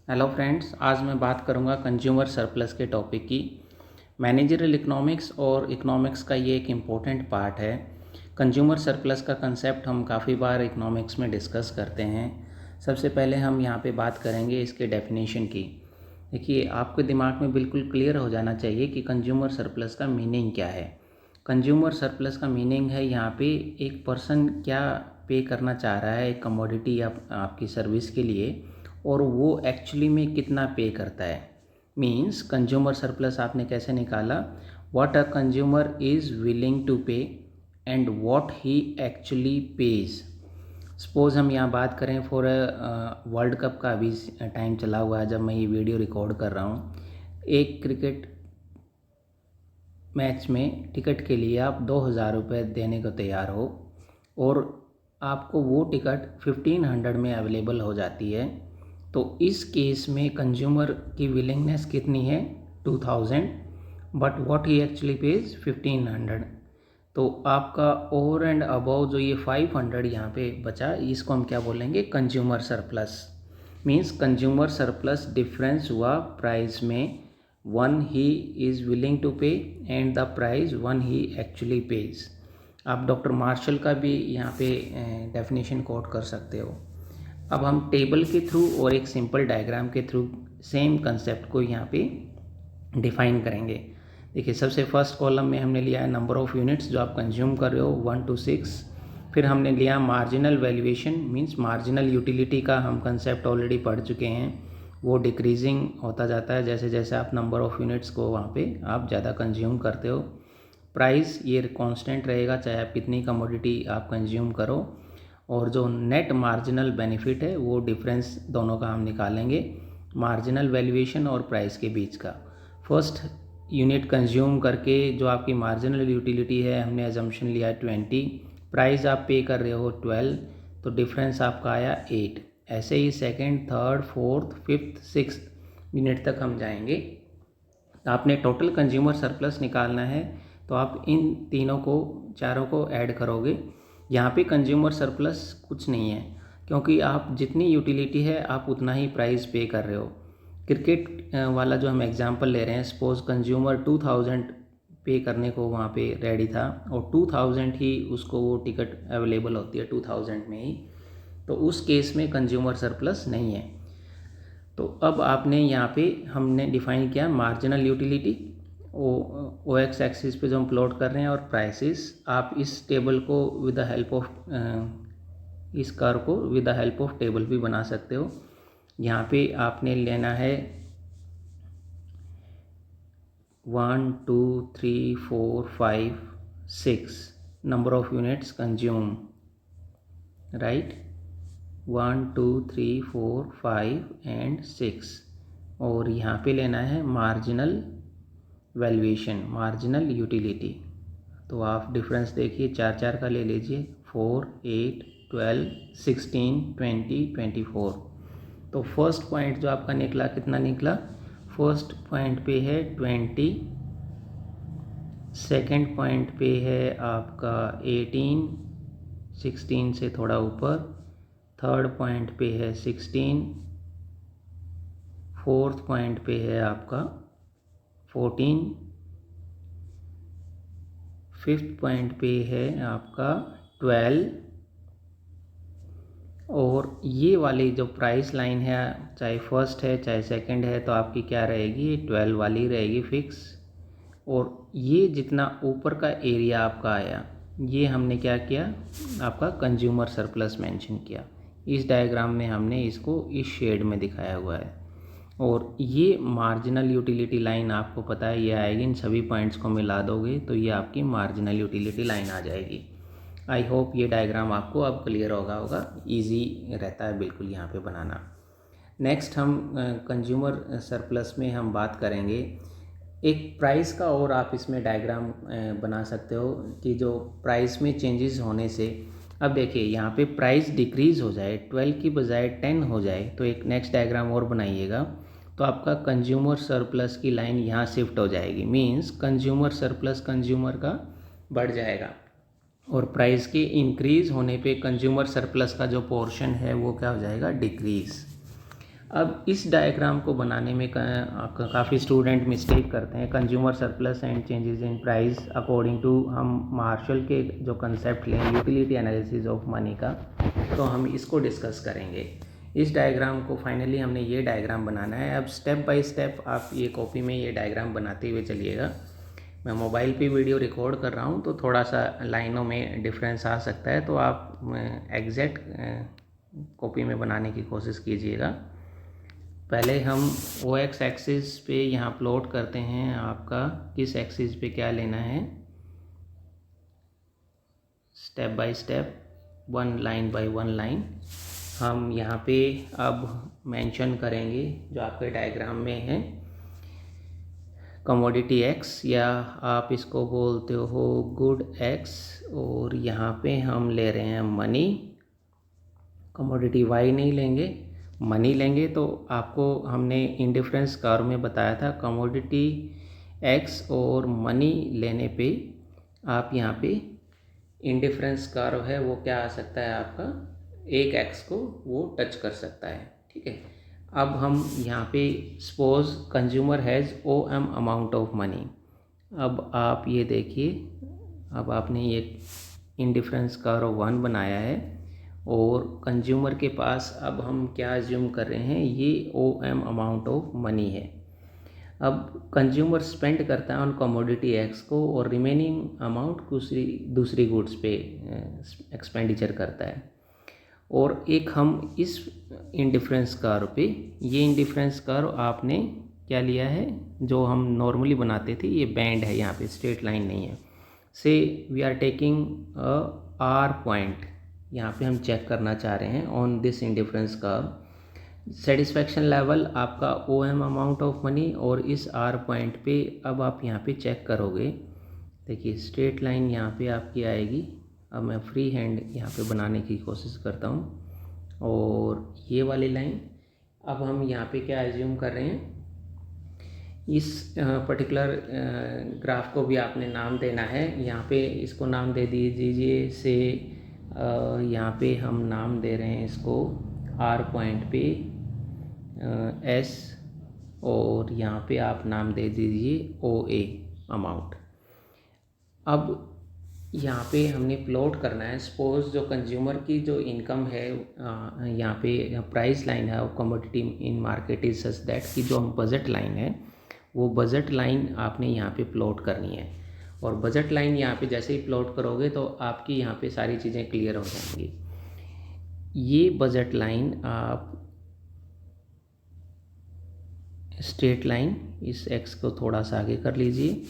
Hello friends, आज मैं बात करूंगा कंज्यूमर सरप्लस के टॉपिक की। मैनेजरियल इकोनॉमिक्स और इकोनॉमिक्स का ये एक इम्पोर्टेंट पार्ट है। कंज्यूमर सरप्लस का कंसेप्ट हम काफ़ी बार इकोनॉमिक्स में डिस्कस करते हैं। सबसे पहले हम यहाँ पे बात करेंगे इसके डेफिनेशन की। देखिए, आपके दिमाग में बिल्कुल क्लियर हो जाना चाहिए कि कंज्यूमर सरप्लस का मीनिंग क्या है। कंज्यूमर सरप्लस का मीनिंग है यहाँ पे एक पर्सन क्या पे करना चाह रहा है एक कमोडिटी या आपकी सर्विस के लिए, और वो एक्चुअली में कितना पे करता है। मीन्स कंज्यूमर सरप्लस आपने कैसे निकाला, what a consumer is willing to pay and what he actually pays. Suppose हम यहाँ बात करें फॉर वर्ल्ड कप का अभी टाइम चला हुआ है जब मैं ये वीडियो रिकॉर्ड कर रहा हूँ। एक क्रिकेट मैच में टिकट के लिए आप 2,000 रुपये देने को तैयार हो और आपको वो टिकट 1,500 में अवेलेबल हो जाती है, तो इस केस में कंज्यूमर की विलिंगनेस कितनी है 2,000, but what he actually page 1,500। तो आपका ओवर एंड अबव जो ये 500 यहाँ पे बचा, इसको हम क्या बोलेंगे, consumer surplus. Means consumer surplus difference हुआ प्राइस में, one he is willing to pay and the price one he actually pays. आप डॉक्टर मार्शल का भी यहाँ पे डेफिनेशन कोट कर सकते हो। अब हम टेबल के थ्रू और एक सिंपल डायग्राम के थ्रू सेम कंसेप्ट को यहाँ पे डिफाइन करेंगे। देखिए, सबसे फर्स्ट कॉलम में हमने लिया है नंबर ऑफ़ यूनिट्स जो आप कंज्यूम कर रहे हो 1 to 6। फिर हमने लिया marginal valuation, means marginal utility का हम कंसेप्ट ऑलरेडी पढ़ चुके हैं। वो डिक्रीजिंग होता जाता है जैसे जैसे आप नंबर ऑफ़ यूनिट्स को वहाँ पे आप ज़्यादा कंज्यूम करते हो। प्राइस ये कांस्टेंट रहेगा चाहे आप कितनी कमोडिटी आप कंज्यूम करो। और जो नेट मार्जिनल बेनिफिट है वो डिफरेंस दोनों का हम निकालेंगे, मार्जिनल वैल्यूएशन और प्राइस के बीच का। फर्स्ट यूनिट कंज्यूम करके जो आपकी मार्जिनल यूटिलिटी है हमने एजम्पशन लिया है 20, प्राइस आप पे कर रहे हो 12, तो डिफरेंस आपका आया 8। ऐसे ही second, third, fourth, fifth, sixth unit तक हम जाएंगे। आपने टोटल कंज्यूमर सरप्लस निकालना है तो आप इन तीनों को चारों को ऐड करोगे। यहाँ पे कंज्यूमर सरप्लस कुछ नहीं है क्योंकि आप जितनी यूटिलिटी है आप उतना ही प्राइस पे कर रहे हो। क्रिकेट वाला जो हम एग्जांपल ले रहे हैं, सपोज कंज्यूमर 2,000 पे करने को वहाँ पे रेडी था और 2,000 ही उसको वो टिकट अवेलेबल होती है 2,000 में ही, तो उस केस में कंज्यूमर सरप्लस नहीं है। तो अब आपने यहाँ पे हमने डिफाइन किया मार्जिनल यूटिलिटी, ओ एक्स एक्सिस पे जो हम प्लॉट कर रहे हैं, और प्राइसेस। आप इस टेबल को विद द हेल्प ऑफ इस कर्व को with the help of table भी बना सकते हो। यहाँ पे आपने लेना है 1 2 3 4 5 6 number of units consume, right, 1 2 3 4 5 and 6। और यहाँ पे लेना है मार्जिनल वैल्यूएशन, मार्जिनल यूटिलिटी। तो आप डिफरेंस देखिए, चार चार का ले लीजिए, 4 8 12 16 20 24। तो फर्स्ट पॉइंट जो आपका निकला कितना निकला, फर्स्ट पॉइंट पे है 20, सेकंड पॉइंट पे है आपका 18, 16 से थोड़ा ऊपर, थर्ड पॉइंट पे है 16, फोर्थ पॉइंट पे है आपका 14, फिफ्थ पॉइंट पे है आपका 12, और ये वाली जो प्राइस लाइन है चाहे फर्स्ट है चाहे सेकंड है तो आपकी क्या रहेगी, 12 वाली रहेगी फिक्स। और ये जितना ऊपर का एरिया आपका आया ये हमने क्या किया, आपका कंज्यूमर सरप्लस मेंशन किया। इस डायग्राम में हमने इसको इस शेड में दिखाया हुआ है। और ये मार्जिनल यूटिलिटी लाइन आपको पता है ये आएगी, इन सभी पॉइंट्स को मिला दोगे तो ये आपकी मार्जिनल यूटिलिटी लाइन आ जाएगी। आई होप ये डायग्राम आपको अब क्लियर होगा इजी रहता है बिल्कुल यहाँ पे बनाना। नेक्स्ट हम कंज्यूमर सरप्लस में हम बात करेंगे एक प्राइस का, और आप इसमें डायग्राम बना सकते हो कि जो प्राइस में चेंजेस होने से, अब देखिए यहाँ पे प्राइस डिक्रीज़ हो जाए 12 की बजाय 10 हो जाए तो एक नेक्स्ट डायग्राम और बनाइएगा, तो आपका कंज्यूमर सरप्लस की लाइन यहाँ शिफ्ट हो जाएगी। मींस कंज्यूमर सरप्लस कंज्यूमर का बढ़ जाएगा और प्राइस के इंक्रीज़ होने पे कंज्यूमर सरप्लस का जो पोर्शन है वो क्या हो जाएगा, डिक्रीज़। अब इस डायग्राम को बनाने में काफ़ी स्टूडेंट मिस्टेक करते हैं। Consumer surplus and changes in price according to, हम मार्शल के जो कंसेप्ट लें यूटिलिटी एनालिसिस ऑफ मनी का, तो हम इसको डिस्कस करेंगे। इस डायग्राम को फाइनली हमने ये डायग्राम बनाना है। अब स्टेप बाय स्टेप आप ये कॉपी में ये डायग्राम बनाते हुए चलिएगा। मैं मोबाइल पे वीडियो रिकॉर्ड कर रहा हूँ तो थोड़ा सा लाइनों में डिफरेंस आ सकता है, तो आप एग्जैक्ट कॉपी में बनाने की कोशिश कीजिएगा। पहले हम ओ एक्स एक्सिस पे यहाँ प्लॉट करते हैं, आपका किस एक्सिस पे क्या लेना है, step by step, one line by one line हम यहाँ पे अब मेंशन करेंगे जो आपके डायग्राम में है। कमोडिटी एक्स, या आप इसको बोलते हो गुड एक्स, और यहाँ पे हम ले रहे हैं मनी। कमोडिटी वाई नहीं लेंगे, मनी लेंगे। तो आपको हमने इंडिफरेंस कर्व में बताया था कमोडिटी एक्स और मनी लेने पे आप यहाँ पे इंडिफरेंस कर्व है वो क्या आ सकता है आपका, एक एक्स को वो टच कर सकता है। ठीक है, अब हम यहाँ पे suppose consumer has O M amount of money. अब आप ये देखिए, अब आपने ये इंडिफरेंस कर्व 1 बनाया है और कंज्यूमर के पास अब हम क्या अज्यूम कर रहे हैं, ये O M amount of money है। अब कंज्यूमर स्पेंड करता है ऑन कमोडिटी एक्स को और रिमेनिंग अमाउंट दूसरी गुड्स पे एक्सपेंडिचर करता है। और एक हम इस इंडिफरेंस कर्व पे, ये इंडिफरेंस कर्व आपने क्या लिया है, जो हम नॉर्मली बनाते थे, ये बैंड है, यहाँ पे स्ट्रेट लाइन नहीं है। Say we are taking a R point, यहाँ पे हम चेक करना चाह रहे हैं on this indifference curve. Satisfaction level आपका O M amount of money, और इस आर पॉइंट पे अब आप यहाँ पे चेक करोगे, देखिए स्ट्रेट लाइन यहाँ पे आपकी आएगी। अब मैं फ्री हैंड यहाँ पे बनाने की कोशिश करता हूँ, और ये वाली लाइन अब हम यहाँ पे क्या एज्यूम कर रहे हैं, इस पर्टिकुलर ग्राफ को भी आपने नाम देना है। यहाँ पे इसको नाम दे दीजिए से यहाँ पे हम नाम दे रहे हैं इसको आर पॉइंट पे एस, और यहाँ पे आप नाम दे दीजिए ओ ए अमाउंट। अब यहाँ पे हमने प्लॉट करना है, सपोज जो कंज्यूमर की जो इनकम है, यहाँ पे प्राइस लाइन है commodity in market is such that, कि जो बजट लाइन है वो बजट लाइन आपने यहाँ पे प्लॉट करनी है। और बजट लाइन यहाँ पे जैसे ही प्लॉट करोगे तो आपकी यहाँ पे सारी चीज़ें क्लियर हो जाएंगी। ये बजट लाइन आप स्ट्रेट लाइन, इस एक्स को थोड़ा सा आगे कर लीजिए,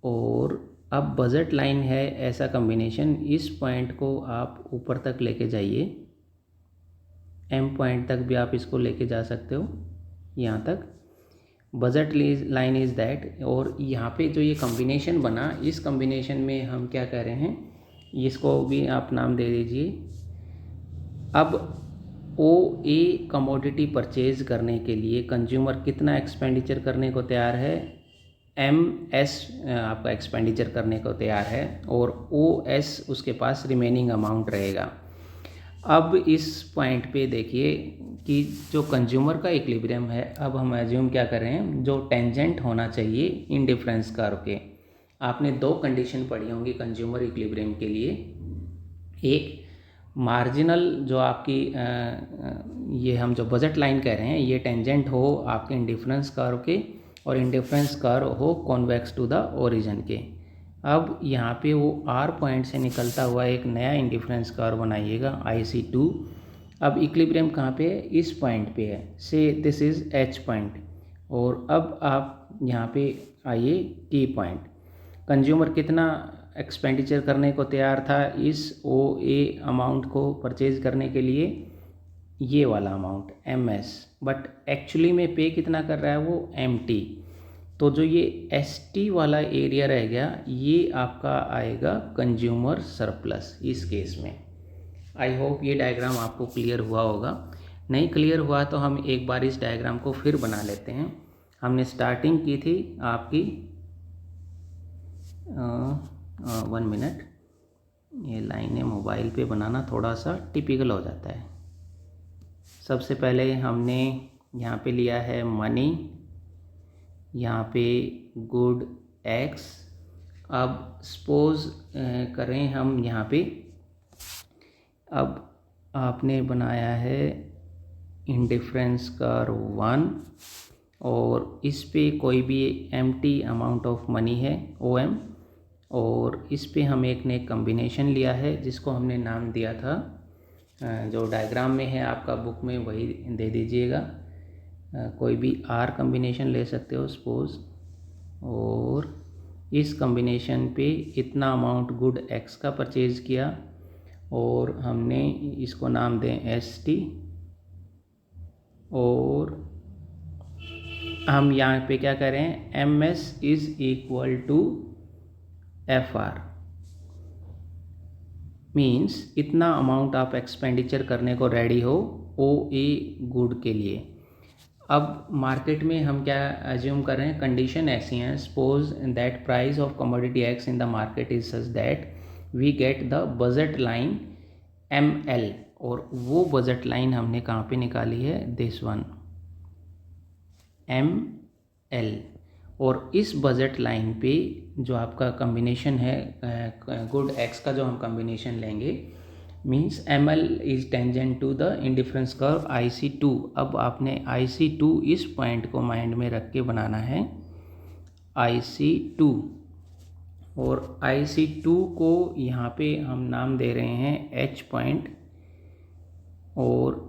और अब बजट लाइन है ऐसा कम्बिनेशन, इस पॉइंट को आप ऊपर तक लेके जाइए, एम पॉइंट तक भी आप इसको लेके जा सकते हो, यहाँ तक बजट लाइन इज़ दैट। और यहाँ पे जो ये कम्बिनेशन बना, इस कम्बिनेशन में हम क्या कह रहे हैं, इसको भी आप नाम दे दीजिए। अब ओ ए कमोडिटी परचेज करने के लिए कंज्यूमर कितना एक्सपेंडिचर करने को तैयार है, एम एस आपका एक्सपेंडिचर करने को तैयार है, और ओ एस उसके पास रिमेनिंग अमाउंट रहेगा। अब इस पॉइंट पे देखिए कि जो कंज्यूमर का इक्विलिब्रियम है, अब हम एज्यूम क्या कर रहे हैं, जो टेंजेंट होना चाहिए इन डिफरेंस कर्व के। आपने दो कंडीशन पढ़ी होंगी कंज्यूमर इक्विलिब्रियम के लिए, एक मार्जिनल जो आपकी ये हम जो बजट लाइन कह रहे हैं, ये टेंजेंट हो आपके इंडिफरेंस कर्व के, और इंडिफरेंस कर्व हो कॉन्वेक्स टू द ओरिजिन के। अब यहाँ पे वो आर पॉइंट से निकलता हुआ एक नया इंडिफरेंस कर्व बनाइएगा IC2। अब इक्विलिब्रियम कहाँ पे है, इस पॉइंट पे है, से दिस इज़ H पॉइंट। और अब आप यहाँ पे आइए T पॉइंट, कंज्यूमर कितना एक्सपेंडिचर करने को तैयार था इस ओ ए अमाउंट को परचेज करने के लिए, ये वाला अमाउंट MS, बट एक्चुअली में पे कितना कर रहा है वो MT। तो जो ये ST वाला एरिया रह गया, ये आपका आएगा कंज्यूमर सरप्लस इस केस में। आई होप ये डायग्राम आपको क्लियर हुआ होगा। नहीं क्लियर हुआ तो हम एक बार इस डायग्राम को फिर बना लेते हैं। हमने स्टार्टिंग की थी आपकी 1 मिनट, ये लाइनें मोबाइल पे बनाना थोड़ा सा टिपिकल हो जाता है। सबसे पहले हमने यहाँ पे लिया है मनी, यहाँ पे गुड एक्स। अब सपोज करें हम यहाँ पे, अब आपने बनाया है इंडिफरेंस कर्व 1 और इस पे कोई भी एम्प्टी अमाउंट ऑफ मनी है OM, और इस पे हम एक ने कम्बिनेशन लिया है जिसको हमने नाम दिया था, जो डायग्राम में है आपका बुक में वही दे दीजिएगा, कोई भी R कम्बिनेशन ले सकते हो सपोज। और इस कम्बिनेशन पे इतना अमाउंट गुड एक्स का परचेज़ किया और हमने इसको नाम दें ST, और हम यहाँ पे क्या करें, MS is equal to FR, means इतना अमाउंट आप एक्सपेंडिचर करने को रेडी हो OA गुड के लिए। अब मार्केट में हम क्या अज्यूम कर रहे हैं, कंडीशन ऐसी हैं, suppose that price of commodity X in the market is such that we get the budget line ML, और वो बजट लाइन हमने कहाँ पे निकाली है, दिस वन ML। और इस बजट लाइन पे जो आपका कम्बिनेशन है गुड एक्स का, जो हम कम्बिनेशन लेंगे, means ML is tangent to the indifference curve IC2। अब आपने IC2 इस पॉइंट को माइंड में रख के बनाना है, IC2, और IC2 को यहाँ पे हम नाम दे रहे हैं H पॉइंट, और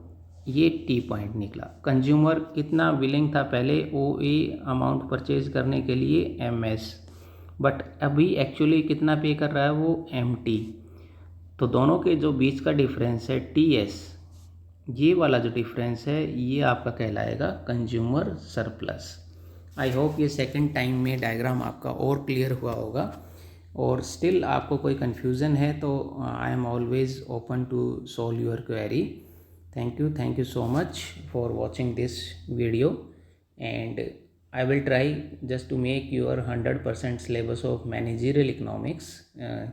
ये T पॉइंट निकला। कंज्यूमर कितना विलिंग था पहले OA अमाउंट परचेज करने के लिए MS, बट अभी एक्चुअली कितना पे कर रहा है वो MT। तो दोनों के जो बीच का डिफरेंस है TS, ये वाला जो डिफरेंस है ये आपका कहलाएगा कंज्यूमर सरप्लस। आई होप ये सेकंड टाइम में डायग्राम आपका और क्लियर हुआ होगा, और स्टिल आपको कोई कन्फ्यूज़न है तो I am always open to solve your query. Thank you so much for watching this video, and I will try just to make your 100% syllabus of managerial economics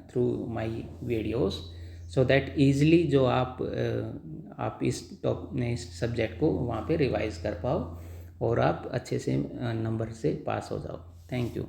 through my videos, so that easily जो आप इस subject को वहाँ पे revise कर पाओ और आप अच्छे से नंबर से पास हो जाओ। Thank you.